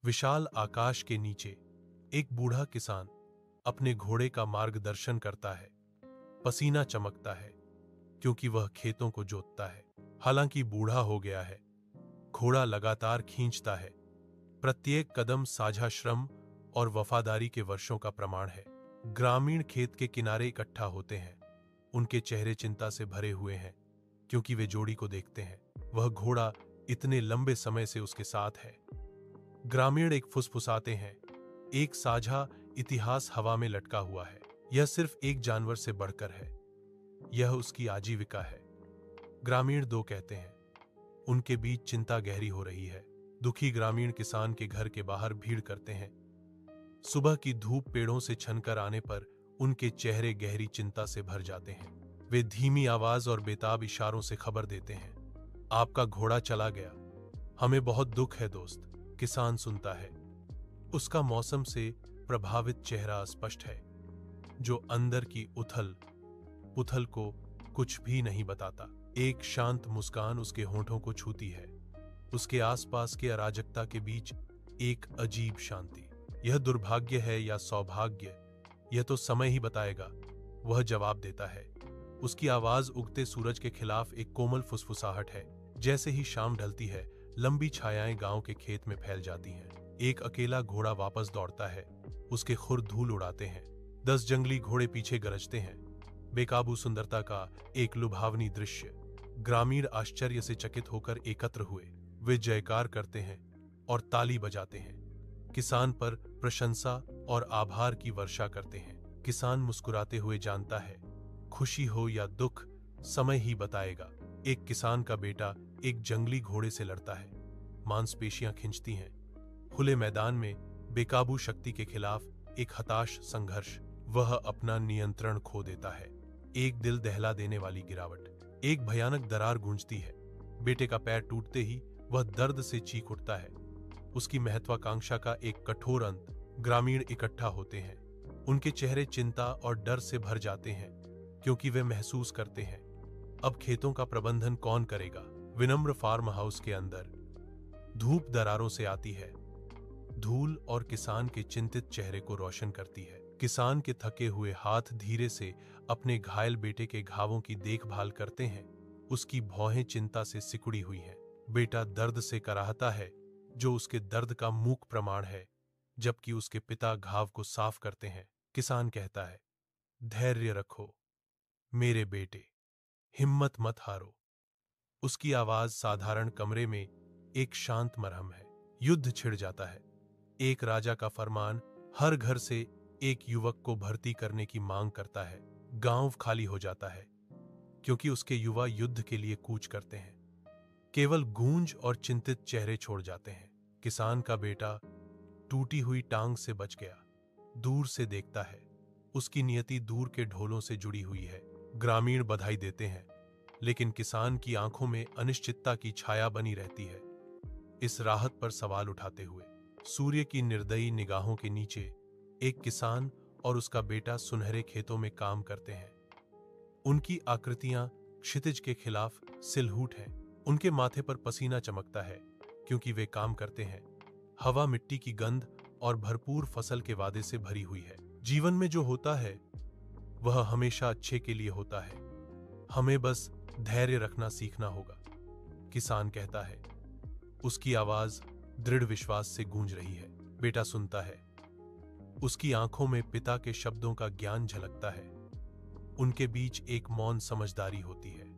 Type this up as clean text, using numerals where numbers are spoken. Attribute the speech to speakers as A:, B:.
A: विशाल आकाश के नीचे एक बूढ़ा किसान अपने घोड़े का मार्गदर्शन करता है। पसीना चमकता है क्योंकि वह खेतों को जोतता है। हालांकि बूढ़ा हो गया है, घोड़ा लगातार खींचता है। प्रत्येक कदम साझा श्रम और वफादारी के वर्षों का प्रमाण है। ग्रामीण खेत के किनारे इकट्ठा होते हैं। उनके चेहरे चिंता से भरे हुए हैं क्योंकि वे जोड़ी को देखते हैं। वह घोड़ा इतने लंबे समय से उसके साथ है। ग्रामीण एक फुसफुसाते हैं, एक साझा इतिहास हवा में लटका हुआ है। यह सिर्फ एक जानवर से बढ़कर है, यह उसकी आजीविका है। ग्रामीण दो कहते हैं। उनके बीच चिंता गहरी हो रही है। दुखी ग्रामीण किसान के घर के बाहर भीड़ करते हैं। सुबह की धूप पेड़ों से छनकर आने पर उनके चेहरे गहरी चिंता से भर जाते हैं। वे धीमी आवाज और बेताब इशारों से खबर देते हैं, आपका घोड़ा चला गया, हमें बहुत दुख है दोस्त। किसान सुनता है। उसका मौसम से प्रभावित चेहरा स्पष्ट है, जो अंदर की उथल पुथल को कुछ भी नहीं बताता। एक शांत मुस्कान उसके होंठों को छूती है। उसके आसपास के अराजकता के बीच एक अजीब शांति। यह दुर्भाग्य है या सौभाग्य, यह तो समय ही बताएगा, वह जवाब देता है। उसकी आवाज उगते सूरज के खिलाफ एक कोमल फुसफुसाहट है। जैसे ही शाम ढलती है, लंबी छायाएं गांव के खेत में फैल जाती हैं। एक अकेला घोड़ा वापस दौड़ता है, उसके खुर धूल उड़ाते हैं। 10 जंगली घोड़े पीछे गरजते हैं। बेकाबू सुंदरता का एक लुभावनी दृश्य। ग्रामीण आश्चर्य से चकित होकर एकत्र हुए। वे जयकार करते हैं और ताली बजाते हैं। किसान पर प्रशंसा और आभार की वर्षा करते हैं। किसान मुस्कुराते हुए जानता है, खुशी हो या दुख, समय ही बताएगा। एक किसान का बेटा एक जंगली घोड़े से लड़ता है। मांसपेशियां खिंचती हैं। खुले मैदान में बेकाबू शक्ति के खिलाफ एक हताश संघर्ष। वह अपना नियंत्रण खो देता है। एक दिल दहला देने वाली गिरावट। एक भयानक दरार गूंजती है। बेटे का पैर टूटते ही वह दर्द से चीख उठता है। उसकी महत्वाकांक्षा का एक कठोर अंत। ग्रामीण इकट्ठा होते हैं। उनके चेहरे चिंता और डर से भर जाते हैं क्योंकि वे महसूस करते हैं, अब खेतों का प्रबंधन कौन करेगा। विनम्र फार्म हाउस के अंदर धूप दरारों से आती है। धूल और किसान के चिंतित चेहरे को रोशन करती है। किसान के थके हुए हाथ धीरे से अपने घायल बेटे के घावों की देखभाल करते हैं। उसकी भौहें चिंता से सिकुड़ी हुई हैं। बेटा दर्द से कराहता है, जो उसके दर्द का मूक प्रमाण है, जबकि उसके पिता घाव को साफ करते हैं। किसान कहता है, धैर्य रखो मेरे बेटे, हिम्मत मत हारो। उसकी आवाज साधारण कमरे में एक शांत मरहम है। युद्ध छिड़ जाता है। एक राजा का फरमान हर घर से एक युवक को भर्ती करने की मांग करता है। गांव खाली हो जाता है क्योंकि उसके युवा युद्ध के लिए कूच करते हैं। केवल गूंज और चिंतित चेहरे छोड़ जाते हैं। किसान का बेटा टूटी हुई टांग से बच गया। दूर से देखता है, उसकी नियति दूर के ढोलों से जुड़ी हुई है। ग्रामीण बधाई देते हैं, लेकिन किसान की आंखों में अनिश्चितता की छाया बनी रहती है। इस राहत पर सवाल उठाते हुए, सूर्य की निर्दयी निगाहों के नीचे एक किसान और उसका बेटा सुनहरे खेतों में काम करते हैं। उनकी आकृतियां क्षितिज के खिलाफ सिलहूट हैं। उनके माथे पर पसीना चमकता है क्योंकि वे काम करते हैं। हवा मिट्टी की गंध और भरपूर फसल के वादे से भरी हुई है। जीवन में जो होता है वह हमेशा अच्छे के लिए होता है, हमें बस धैर्य रखना सीखना होगा, किसान कहता है। उसकी आवाज दृढ़ विश्वास से गूंज रही है। बेटा सुनता है। उसकी आंखों में पिता के शब्दों का ज्ञान झलकता है। उनके बीच एक मौन समझदारी होती है।